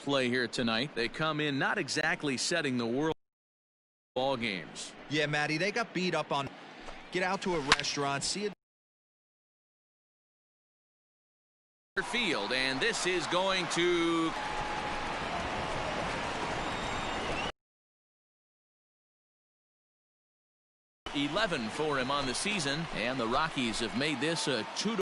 play here tonight. They come in not exactly setting the world ball games. Yeah, Matty, they got beat up on. Get out to a restaurant, see it. Field, and this is going to. $11 for him on the season, and the Rockies have made this a 2-.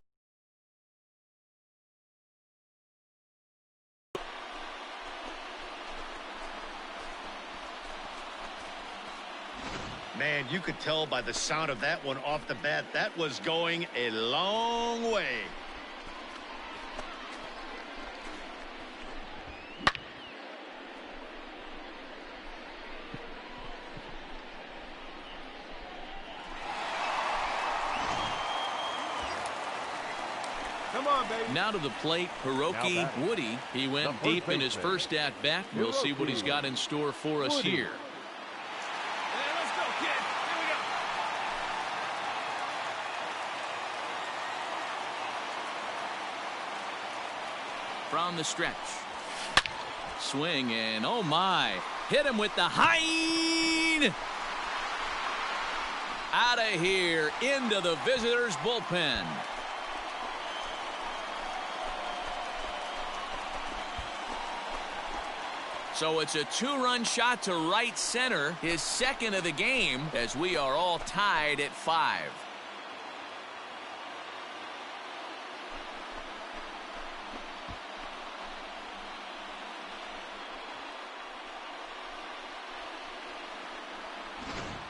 Man, you could tell by the sound of that one off the bat that was going a long way. Come on, baby. Now to the plate, Hiroki Woody. He went deep in his first at-bat. We'll see what he's got in store for us here. Hey, let's go, kid. Here we go. From the stretch. Swing, and oh my. Hit him with the high. Out of here, into the visitors' bullpen. So it's a 2-run shot to right center, his second of the game, as we are all tied at 5.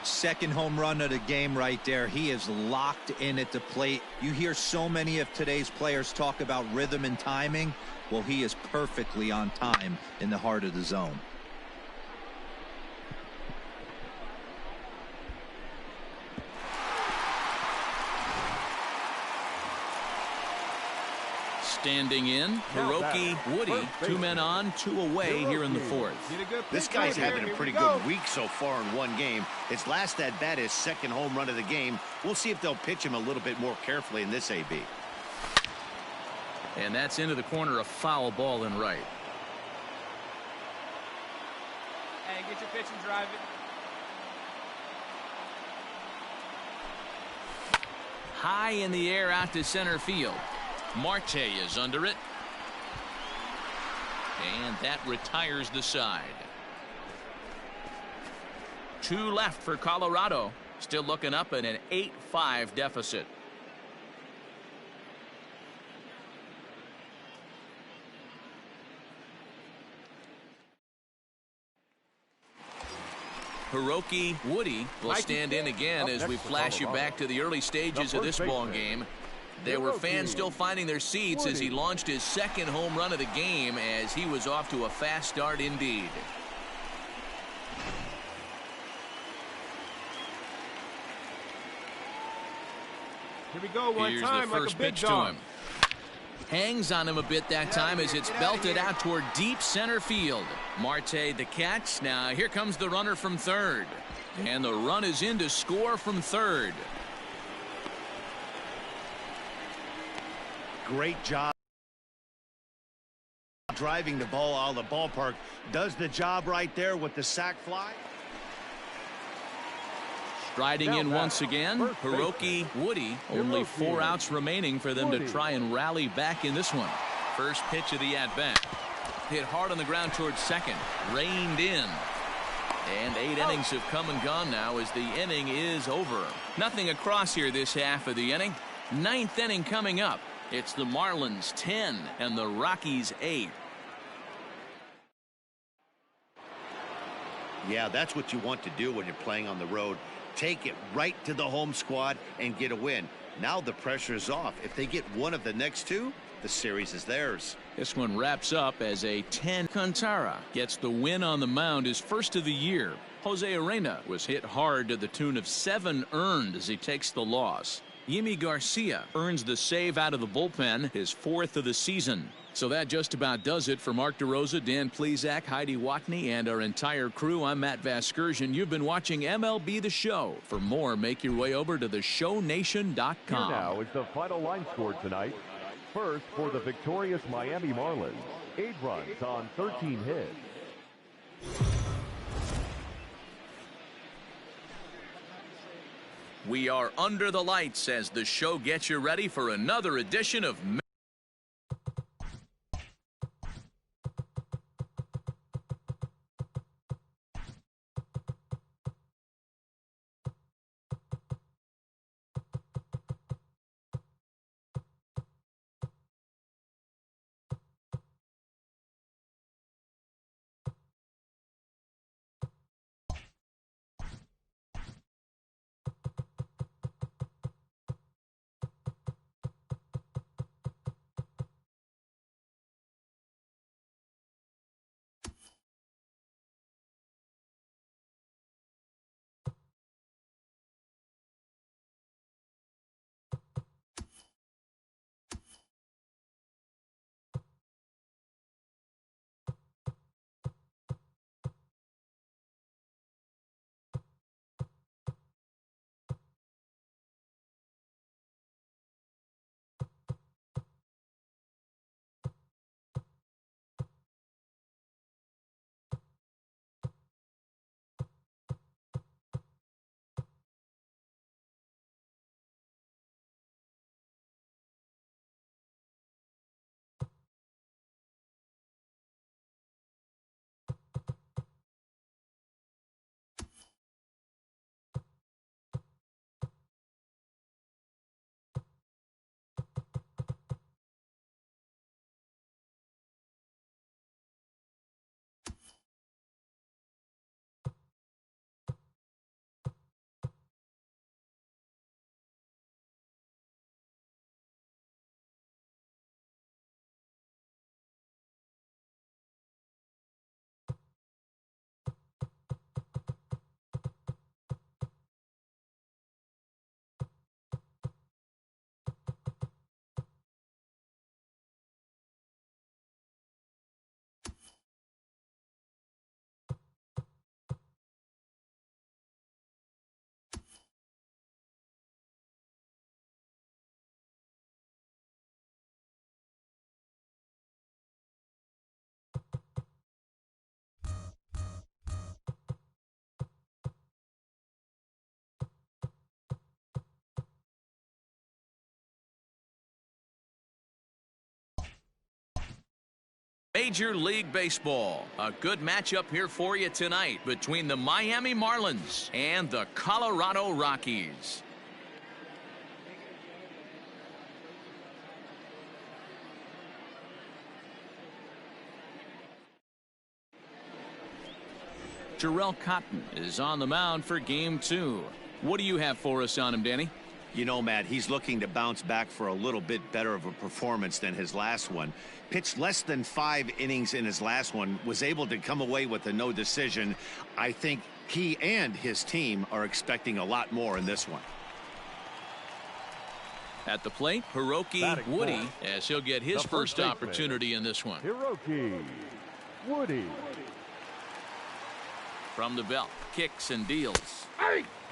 Second home run of the game right there. He is locked in at the plate. You hear so many of today's players talk about rhythm and timing. Well, he is perfectly on time in the heart of the zone. Standing in, Hiroki Woody. 2 men on, 2 away here in the 4th. This guy's having a pretty good week so far in one game. His last at bat is second home run of the game. We'll see if they'll pitch him a little bit more carefully in this AB. And that's into the corner, a foul ball in right. Hey, get your pitch and drive it. High in the air out to center field. Marte is under it. And that retires the side. 2 left for Colorado. Still looking up at an 8-5 deficit. Hiroki Woody will stand in again as we flash you back to the early stages of this ball game. There were fans still finding their seats as he launched his second home run of the game, as he was off to a fast start indeed. Here we go one Here's time the first like a big pitch to dog. him. Hangs on him a bit that time as it's belted out toward deep center field. Marte the catch. Now here comes the runner from third. And the run is in to score from third. Great job driving the ball out of the ballpark. Does the job right there with the sac fly. Striding in once again, Hiroki Woody. Only 4 outs remaining for them to try and rally back in this one. First pitch of the at-bat. Hit hard on the ground towards second. Reined in. And 8 innings have come and gone now as the inning is over. Nothing across here this half of the inning. 9th inning coming up. It's the Marlins 10 and the Rockies 8. Yeah, that's what you want to do when you're playing on the road. Take it right to the home squad and get a win. Now the pressure is off. If they get one of the next 2, the series is theirs. This one wraps up as a 10. Cantara gets the win on the mound, his first of the year. Jose Arena was hit hard to the tune of 7 earned as he takes the loss. Yimi Garcia earns the save out of the bullpen, his 4th of the season. So that just about does it for Mark DeRosa, Dan Plesac, Heidi Watney, and our entire crew. I'm Matt Vasgersian. You've been watching MLB The Show. For more, make your way over to theshownation.com. Here now is the final line score tonight. First, for the victorious Miami Marlins, 8 runs on 13 hits. We are under the lights as the show gets you ready for another edition of Major League Baseball. A good matchup here for you tonight between the Miami Marlins and the Colorado Rockies. Jarrell Cotton is on the mound for game 2. What do you have for us on him, Danny? You know, Matt, he's looking to bounce back for a little bit better of a performance than his last one. Pitched less than 5 innings in his last one, was able to come away with a no decision. I think he and his team are expecting a lot more in this one. At the plate, Hiroki Woody, as he'll get his first opportunity in this one. Hiroki Woody. From the belt, kicks and deals.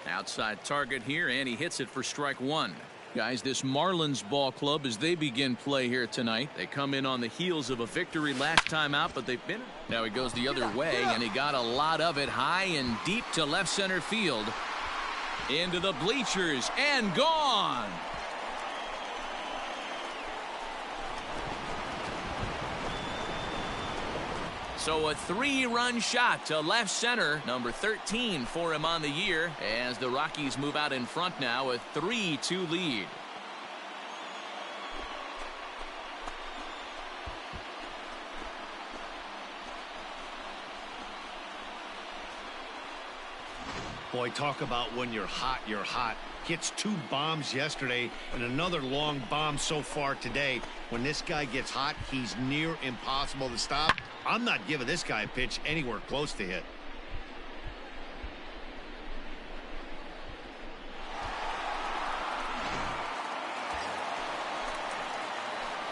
Outside target here, and he hits it for strike 1. Guys, this Marlins ball club, as they begin play here tonight, they come in on the heels of a victory last time out, but they've been. Now he goes the other way, and he got a lot of it high and deep to left center field. Into the bleachers, and gone. So a 3-run shot to left center, number 13 for him on the year, as the Rockies move out in front now, a 3-2 lead. Boy, talk about when you're hot, you're hot. Hits 2 bombs yesterday and another long bomb so far today. When this guy gets hot, he's near impossible to stop. I'm not giving this guy a pitch anywhere close to hit.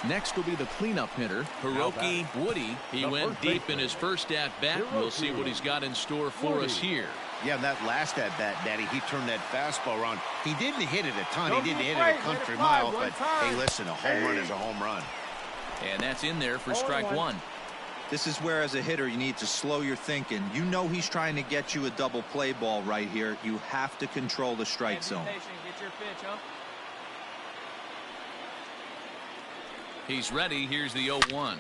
Next will be the cleanup hitter, Hiroki Woody. He went deep in his first at-bat. We'll see what he's got in store for us here. Yeah, that last at bat, Daddy, he turned that fastball around. He didn't hit it a ton. Don't He didn't be hit it afraid. a country Let it fly mile. one But, time. hey, listen, a home run is a home run. And that's in there for strike one. This is where, as a hitter, you need to slow your thinking. You know he's trying to get you a double play ball right here. You have to control the strike zone. Be patient. Get your pitch, huh? He's ready. Here's the 0-1.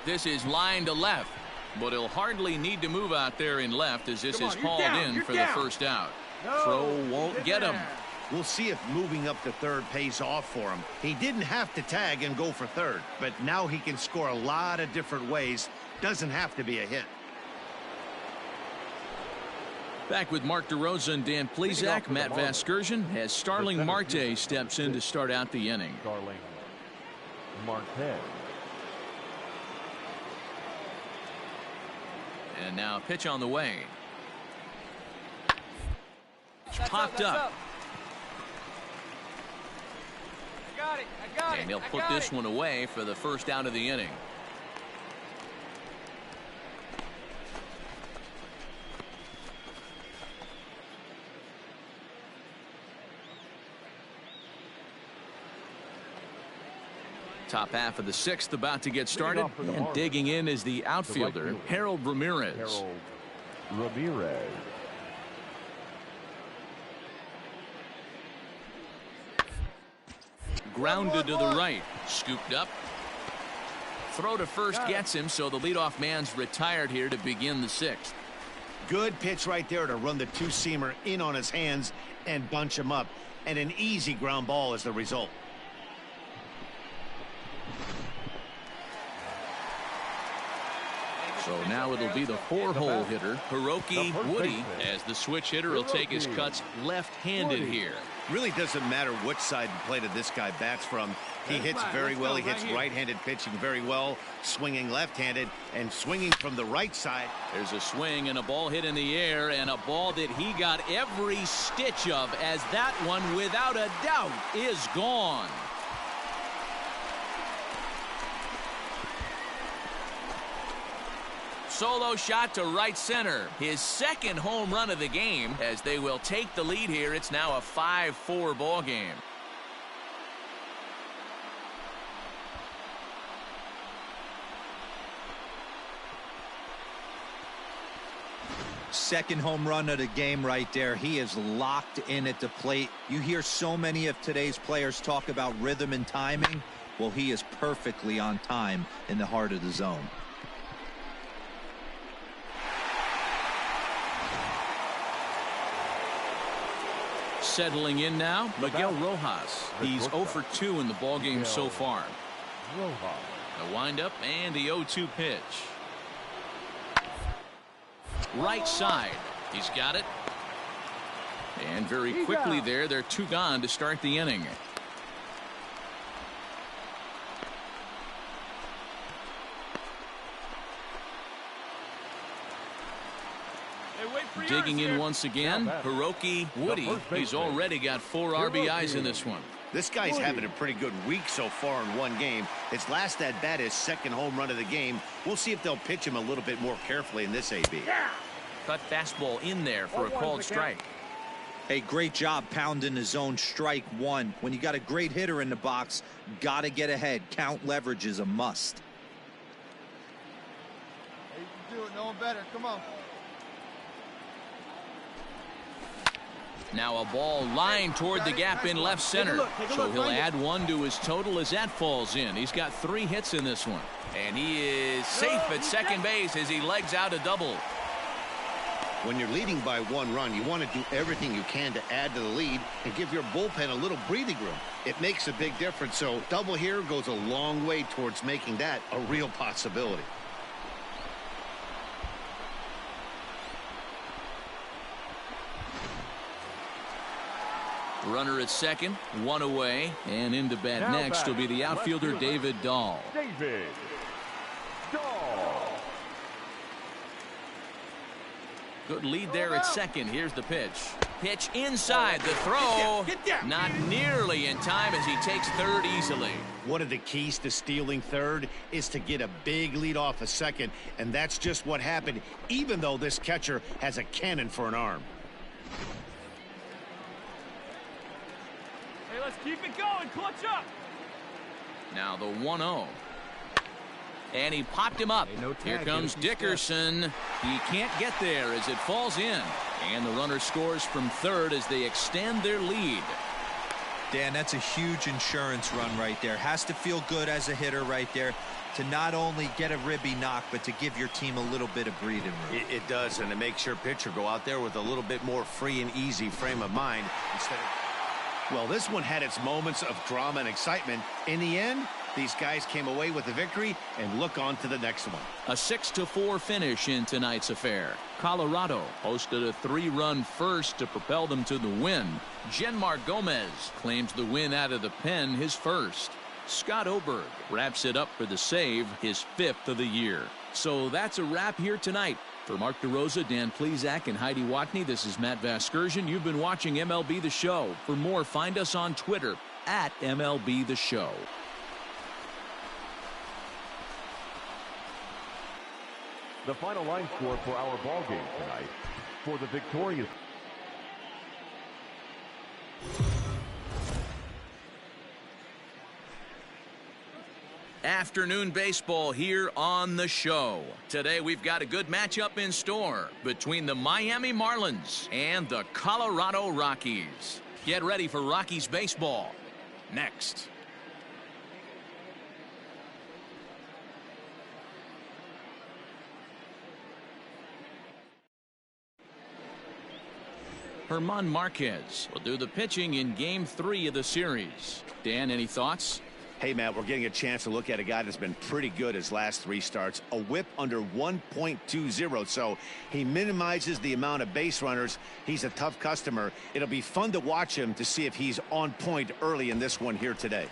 This is line to left, but he'll hardly need to move out there in left as this Come is on, you're hauled down, in you're for down. the first out. No, Throw won't get get him. there. We'll see if moving up to third pays off for him. He didn't have to tag and go for third, but now he can score a lot of different ways. Doesn't have to be a hit. Back with Mark DeRosa and Dan Plesac. Matt Vasgersian as Starling Marte steps in to start out the inning. Starling Marte. And now pitch on the way. That's Popped up. I got it. I got it. And he'll I put got this it. one away for the first out of the inning. Top half of the sixth about to get started, and digging in is the outfielder, Harold Ramirez. Harold Ramirez. Grounded to the right, scooped up. Throw to first gets him, so the leadoff man's retired here to begin the sixth. Good pitch right there to run the two-seamer in on his hands and bunch him up. And an easy ground ball is the result. So now it'll be the four-hole hitter, Hiroki Woody, as the switch hitter will take his cuts left-handed here. Really doesn't matter which side the plate of this guy bats from. He hits very well. He hits right-handed pitching very well, swinging left-handed and swinging from the right side. There's a swing and a ball hit in the air, and a ball that he got every stitch of, as that one, without a doubt, is gone. Solo shot to right center. His second home run of the game, as they will take the lead here. It's now a 5-4 ball game. Second home run of the game right there. He is locked in at the plate. You hear so many of today's players talk about rhythm and timing. Well, he is perfectly on time in the heart of the zone. Settling in now, Miguel Rojas. He's 0 for 2 in the ballgame so far. Rojas. The windup and the 0-2 pitch. Right side. He's got it. And very quickly there, they're two gone to start the inning. Digging in once again, Hiroki Woody. He's already got 4 RBIs in this one. This guy's having a pretty good week so far in one game. His last at bat is second home run of the game. We'll see if they'll pitch him a little bit more carefully in this AB. Cut fastball in there for a called strike. Hey, great job pounding the zone. Strike one. When you got a great hitter in the box, got to get ahead. Count leverage is a must. Hey, you can do it. No one better. Come on. Now a ball lined toward the gap in left center. So he'll add 1 to his total as that falls in. He's got 3 hits in this one. And he is safe at second base as he legs out a double. When you're leading by 1 run, you want to do everything you can to add to the lead and give your bullpen a little breathing room. It makes a big difference. So double here goes a long way towards making that a real possibility. Runner at second, 1 away, and into bat Now next will be the outfielder David Dahl. David Dahl. Good lead there at second. Here's the pitch. Pitch inside. The throw. Not nearly in time as he takes third easily. One of the keys to stealing third is to get a big lead off a second, and that's just what happened, even though this catcher has a cannon for an arm. Hey, let's keep it going. Clutch up. Now the 1-0. And he popped him up. Here comes Dickerson. He can't get there as it falls in. And the runner scores from third as they extend their lead. Dan, that's a huge insurance run right there. Has to feel good as a hitter right there to not only get a ribby knock, but to give your team a little bit of breathing room. It does, and it makes your pitcher go out there with a little bit more free and easy frame of mind instead of... Well, this one had its moments of drama and excitement. In the end, these guys came away with the victory and look on to the next one. A 6-4 finish in tonight's affair. Colorado posted a 3-run first to propel them to the win. Genmar Gomez claims the win out of the pen, his first. Scott Oberg wraps it up for the save, his 5th of the year. So that's a wrap here tonight. For Mark DeRosa, Dan Plesac, and Heidi Watney, this is Matt Vasgersian. You've been watching MLB The Show. For more, find us on Twitter at MLB The Show. The final line score for our ball game tonight. For the victorious Afternoon baseball here on the show. Today we've got a good matchup in store between the Miami Marlins and the Colorado Rockies. Get ready for Rockies baseball next. German Marquez will do the pitching in Game 3 of the series. Dan, any thoughts? Hey, Matt, we're getting a chance to look at a guy that's been pretty good his last 3 starts. A whip under 1.20, so he minimizes the amount of base runners. He's a tough customer. It'll be fun to watch him to see if he's on point early in this one here today.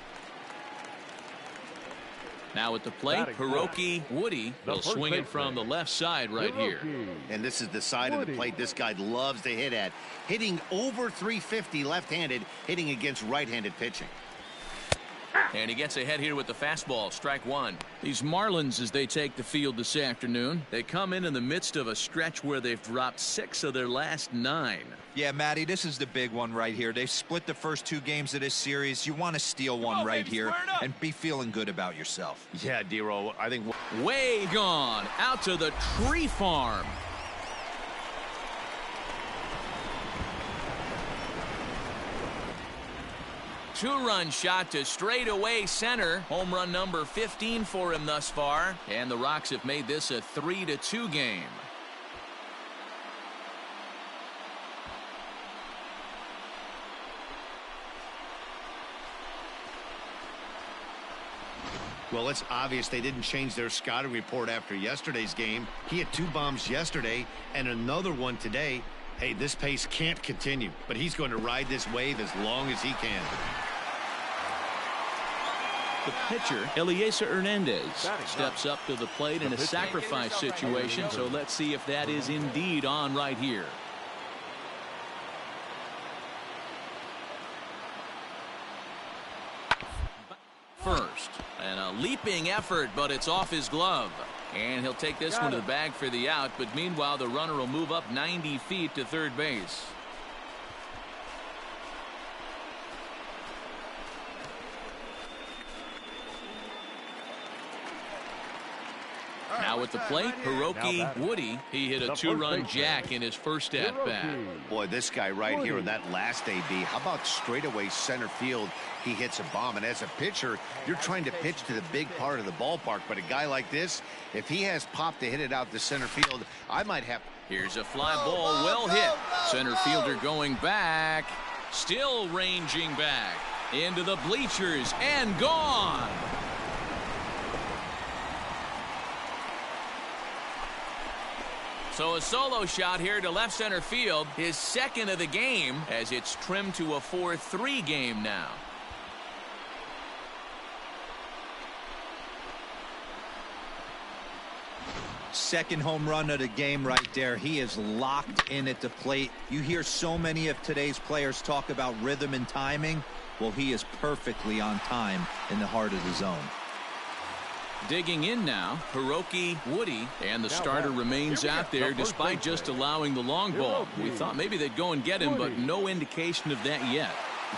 Now at the plate, Hiroki Woody will swing it from the left side right here. And this is the side of the plate this guy loves to hit at. Hitting over 350 left-handed, hitting against right-handed pitching. And he gets ahead here with the fastball, strike 1. These Marlins, as they take the field this afternoon, they come in the midst of a stretch where they've dropped 6 of their last 9. Yeah, Matty, this is the big one right here. They've split the first 2 games of this series. You want to steal one right here and be feeling good about yourself. Yeah, D-Roll, I think... Way gone, out to the tree farm. Two-run shot to straightaway center. Home run number 15 for him thus far. And the Rocks have made this a 3-2 game. Well, it's obvious they didn't change their scouting report after yesterday's game. He had 2 bombs yesterday and another one today. Hey, this pace can't continue, but he's going to ride this wave as long as he can. The pitcher, Eliezer Hernandez, steps up to the plate in a sacrifice situation, so let's see if that is indeed on right here. First, and a leaping effort, but it's off his glove. And he'll take this one to the bag for the out, but meanwhile the runner will move up 90 feet to third base. Now at the plate, Hiroki Woody. He hit a 2-run jack in his first at-bat. Boy, this guy right here in that last AB, how about straightaway center field? He hits a bomb, and as a pitcher, you're trying to pitch to the big part of the ballpark, but a guy like this, if he has pop to hit it out to center field, I might have... Here's a fly ball, well hit. Center fielder going back, still ranging back into the bleachers and gone. So a solo shot here to left center field, his second of the game, as it's trimmed to a 4-3 game now. Second home run of the game right there. He is locked in at the plate. You hear so many of today's players talk about rhythm and timing. Well, he is perfectly on time in the heart of the zone. Digging in now, Hiroki Woody, and the starter remains out there despite just allowing the long ball. We thought maybe they'd go and get him, but no indication of that yet.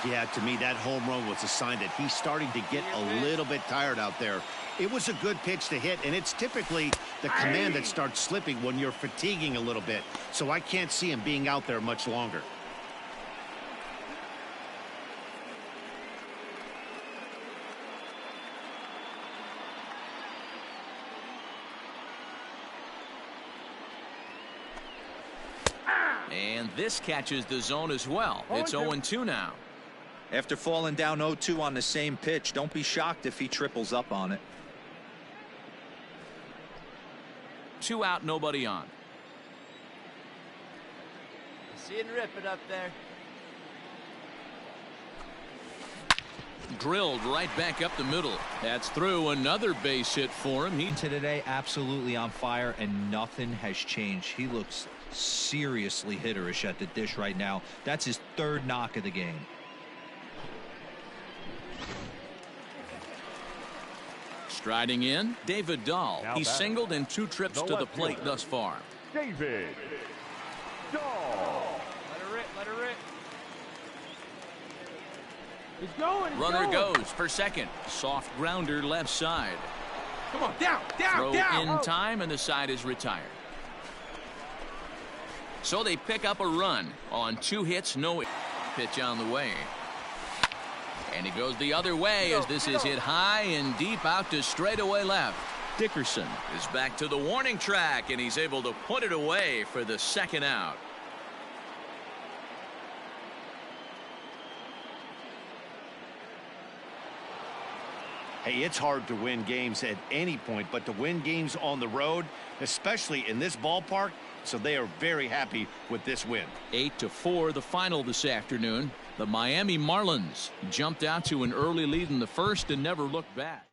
Yeah, to me, that home run was a sign that he's starting to get a little bit tired out there. It was a good pitch to hit, and it's typically the command that starts slipping when you're fatiguing a little bit. So I can't see him being out there much longer. And this catches the zone as well. It's 0-2 now. After falling down 0-2 on the same pitch, don't be shocked if he triples up on it. 2 out, nobody on. See and rip it up there. Drilled right back up the middle. That's through. Another base hit for him. Today, absolutely on fire, and nothing has changed. He looks seriously hitterish at the dish right now. That's his 3rd knock of the game. Striding in, David Dahl. He's singled in 2 trips to the plate thus far. David Dahl. Let her rip, let her rip. He's going, he's Runner going. goes for second. Soft grounder left side. Come on, down, Throw down. in time, and the side is retired. So they pick up a run on 2 hits, no pitch on the way. And he goes the other way as this is hit high and deep out to straightaway left. Dickerson is back to the warning track, and he's able to put it away for the 2nd out. Hey, it's hard to win games at any point, but to win games on the road, especially in this ballpark, so they are very happy with this win. 8-4 the final this afternoon. The Miami Marlins jumped out to an early lead in the 1st and never looked back.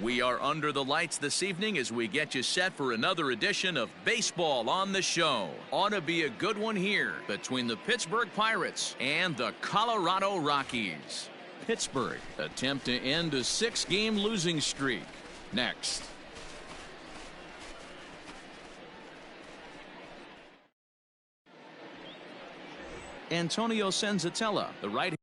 We are under the lights this evening as we get you set for another edition of Baseball on the Show. Ought to be a good one here between the Pittsburgh Pirates and the Colorado Rockies. Pittsburgh attempt to end a 6-game losing streak. Next. Antonio Senzatella, the right.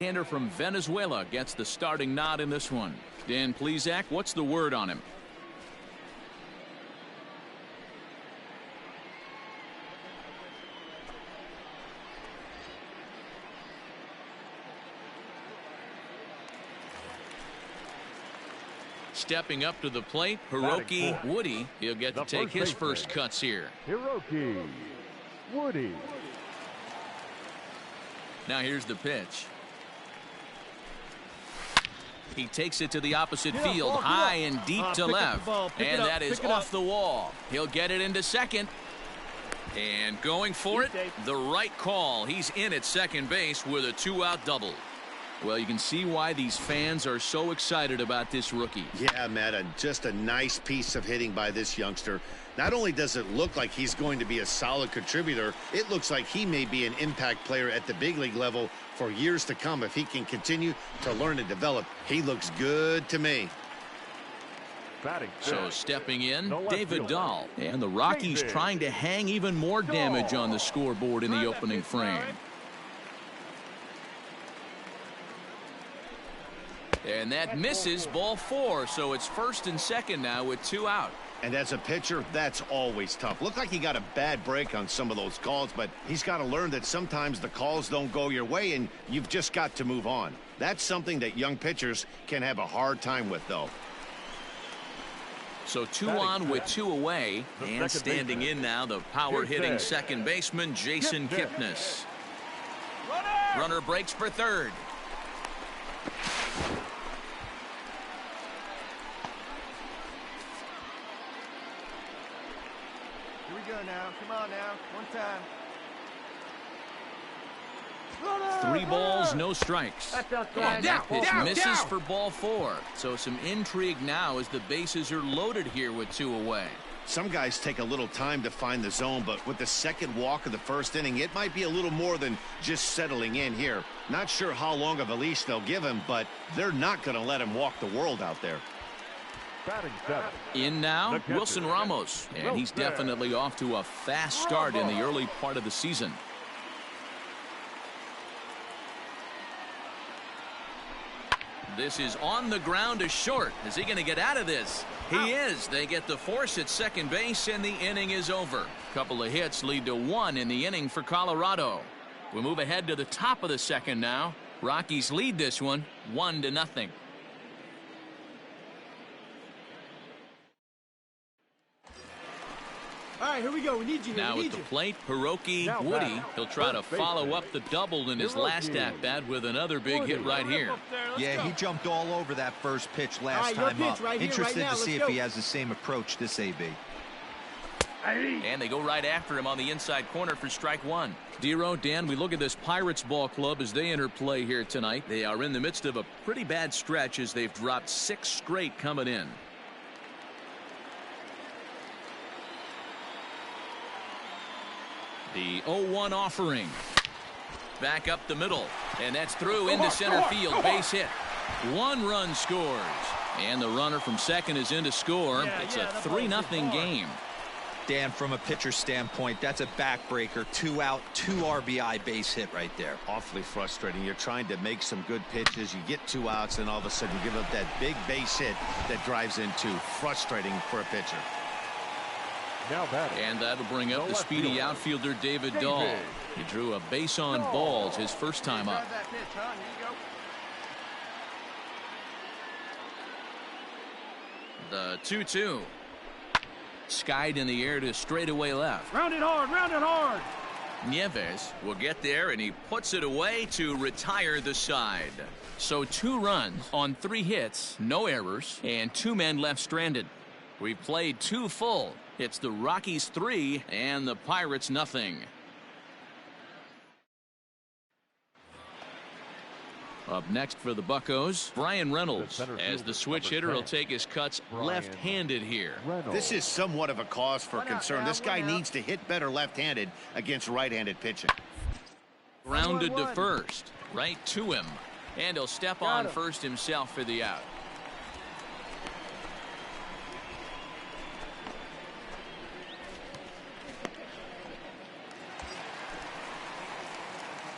Hander from Venezuela gets the starting nod in this one. Dan Plesac, what's the word on him? Stepping up to the plate, Hiroki Woody. He'll get to take his first cuts here. Hiroki Woody. Now here's the pitch. He takes it to the opposite field, high and deep to left. And that is off the wall. He'll get it into second. And going for it, the right call. He's in at second base with a 2-out double. Well, you can see why these fans are so excited about this rookie. Yeah, Matt, just a nice piece of hitting by this youngster. Not only does it look like he's going to be a solid contributor, it looks like he may be an impact player at the big league level for years to come if he can continue to learn and develop. He looks good to me. So stepping in, David Dahl. And the Rockies trying to hang even more damage on the scoreboard in the opening frame. And that misses, ball 4. So it's first and second now with 2 out. And as a pitcher, that's always tough. Looked like he got a bad break on some of those calls, but he's got to learn that sometimes the calls don't go your way, and you've just got to move on. That's something that young pitchers can have a hard time with, though. So 2 on with 2 away, and standing in now, the power-hitting second baseman, Jason Kipnis. Runner breaks for third. Here we go now. Come on now. One time. 3 balls, no strikes. That's outside. And that pitch Down, misses down. for ball 4. So some intrigue now as the bases are loaded here with 2 away. Some guys take a little time to find the zone, but with the second walk of the first inning, it might be a little more than just settling in here. Not sure how long of a leash they'll give him, but they're not going to let him walk the world out there. Batting 7. In now, Wilson Ramos. And he's definitely off to a fast start in the early part of the season. This is on the ground to short. Is he going to get out of this? He is. They get the force at second base, and the inning is over. Couple of hits lead to 1 in the inning for Colorado. We move ahead to the top of the second now. Rockies lead this one 1-0. All right, here we go. We need you. Now at the plate, Hiroki Now Woody. back, He'll try to first baseman, follow up the double in his last Hiroki at-bat with another big hit right here. Yeah, he jumped all over that first pitch last your time pitch up. right here, Interested right now. to see Let's if he go. has the same approach this AB. And they go right after him on the inside corner for strike 1. Dero, Dan, we look at this Pirates ball club as they enter play here tonight. They are in the midst of a pretty bad stretch as they've dropped 6 straight coming in. The 0-1 offering. Back up the middle. And that's through into center field. Base hit. 1 run scores. And the runner from second is in to score. It's a 3-0 game. Dan, from a pitcher standpoint, that's a backbreaker. 2 out, 2 RBI base hit right there. Awfully frustrating. You're trying to make some good pitches. You get 2 outs, and all of a sudden you give up that big base hit that drives in 2. Frustrating for a pitcher. Now batting. And that'll bring up the left speedy fielder, outfielder David Dahl. He drew a base on balls his first time up. That pitch, huh? Here you go. The 2-2. Skied in the air to straightaway left. Round it hard, round it hard. Nieves will get there, and he puts it away to retire the side. So 2 runs on 3 hits, no errors, and 2 men left stranded. We played 2 full. It's the Rockies 3 and the Pirates nothing. Up next for the Buccos, Brian Reynolds, as the switch hitter will take his cuts left-handed here. This is somewhat of a cause for concern. This guy needs to hit better left-handed against right-handed pitching. Grounded to first, right to him, and he'll step on first himself for the out.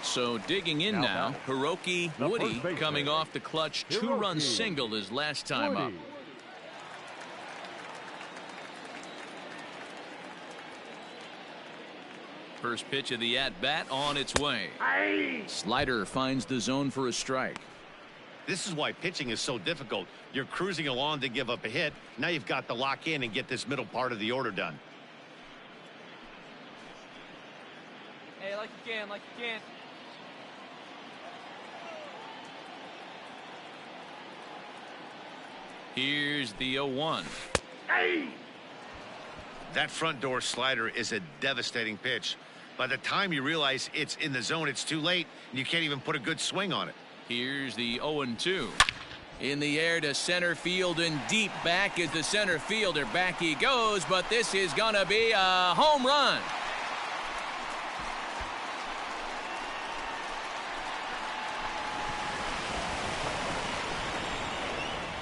So digging in now, Hiroki Woody coming off the clutch 2-run single his last time up. First pitch of the at-bat on its way. Slider finds the zone for a strike. This is why pitching is so difficult. You're cruising along to give up a hit. Now you've got to lock in and get this middle part of the order done. Hey, like you can, like you can. Here's the 0-1. That front door slider is a devastating pitch. By the time you realize it's in the zone, it's too late, and you can't even put a good swing on it. Here's the 0-2. In the air to center field, and deep back is the center fielder. Back he goes, but this is gonna be a home run.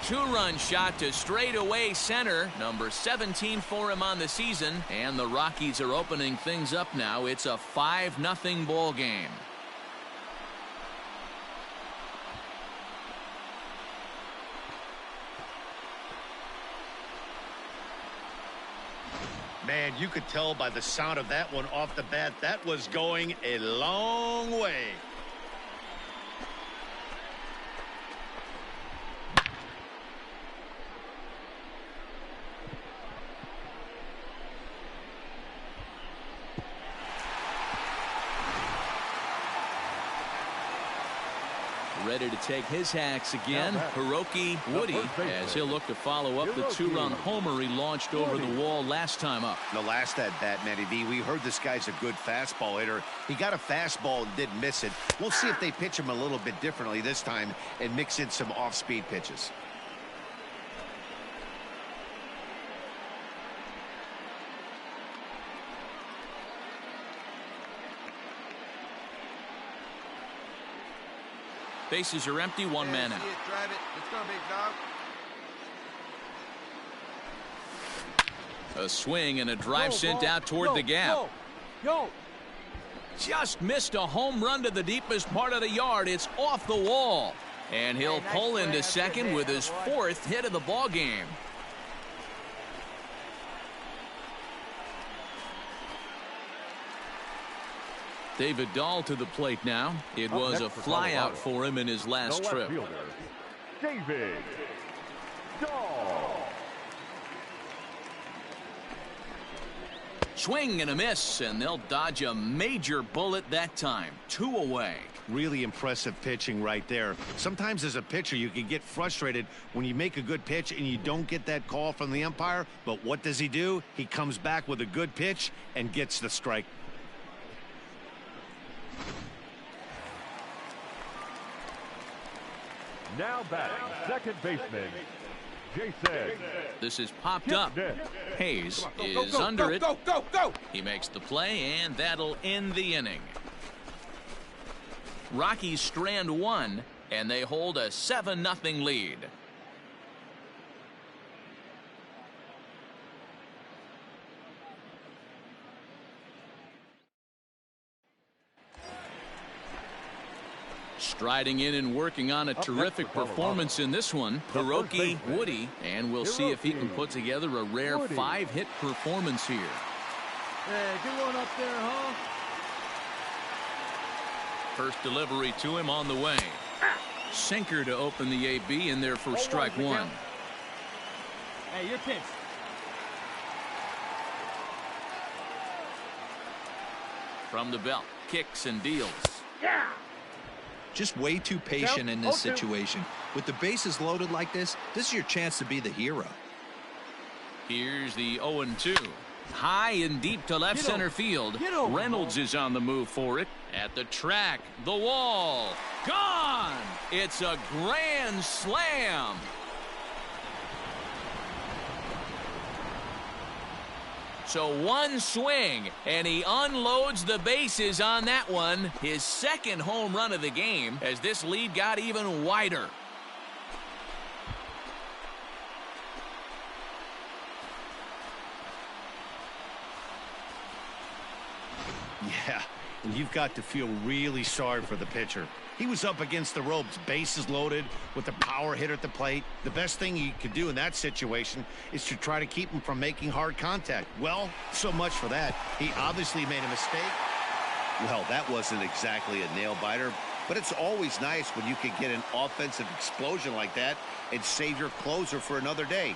Two-run shot to straightaway center. Number 17 for him on the season. And the Rockies are opening things up now. It's a 5-0 ball game. Man, you could tell by the sound of that one off the bat, that was going a long way. Ready to take his hacks again. Hiroki Woody, as he'll look to follow up the 2-run homer he launched over the wall last time up. The last at bat, Matty V, we heard this guy's a good fastball hitter. He got a fastball and didn't miss it. We'll see if they pitch him a little bit differently this time and mix in some off-speed pitches. Bases are empty, one man out. Drive it. Let's go, big dog. A swing and a drive sent out toward the gap. Yo. Just missed a home run to the deepest part of the yard. It's off the wall. And he'll pull into second with his 4th hit of the ball game. David Dahl to the plate now. It was a flyout for him in his last trip. David Dahl. Swing and a miss, and they'll dodge a major bullet that time. 2 away. Really impressive pitching right there. Sometimes as a pitcher, you can get frustrated when you make a good pitch and you don't get that call from the umpire. But what does he do? He comes back with a good pitch and gets the strike. Now batting, second baseman, Jason. This is popped up. Hayes is under it. He makes the play, and that'll end the inning. Rockies strand 1, and they hold a 7-0 lead. Striding in and working on a terrific performance in this one, Hiroki Woody, and we'll see if he can put together a rare 5-hit performance here. Hey, good one up there, huh? First delivery to him on the way. Sinker to open the AB in there for strike 1. Hey, you're pitched. From the belt, kicks and deals. Just way too patient in this situation. With the bases loaded like this is your chance to be the hero. Here's the 0-2. High and deep to left center field. Reynolds is on the move for it. At the track, the wall. Gone! It's a grand slam. So one swing, and he unloads the bases on that one. His 2nd home run of the game as this lead got even wider. Yeah, and you've got to feel really sorry for the pitcher. He was up against the ropes, bases loaded, with a power hitter at the plate. The best thing he could do in that situation is to try to keep him from making hard contact. Well, so much for that. He obviously made a mistake. Well, that wasn't exactly a nail-biter, but it's always nice when you can get an offensive explosion like that and save your closer for another day.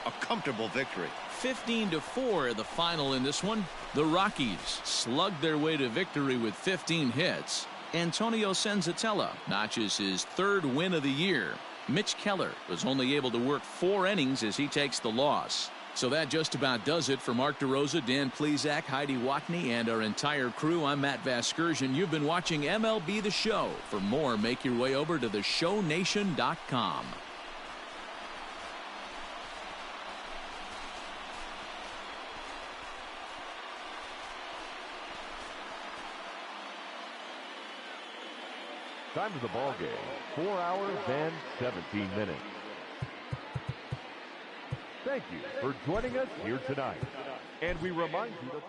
A comfortable victory. 15-4 the final in this one. The Rockies slugged their way to victory with 15 hits. Antonio Senzatella notches his 3rd win of the year. Mitch Keller was only able to work 4 innings as he takes the loss. So that just about does it for Mark DeRosa, Dan Plesac, Heidi Watney, and our entire crew. I'm Matt Vasgersian. You've been watching MLB The Show. For more, make your way over to theshownation.com. Time of the ball game, 4 hours and 17 minutes. Thank you for joining us here tonight. And we remind you to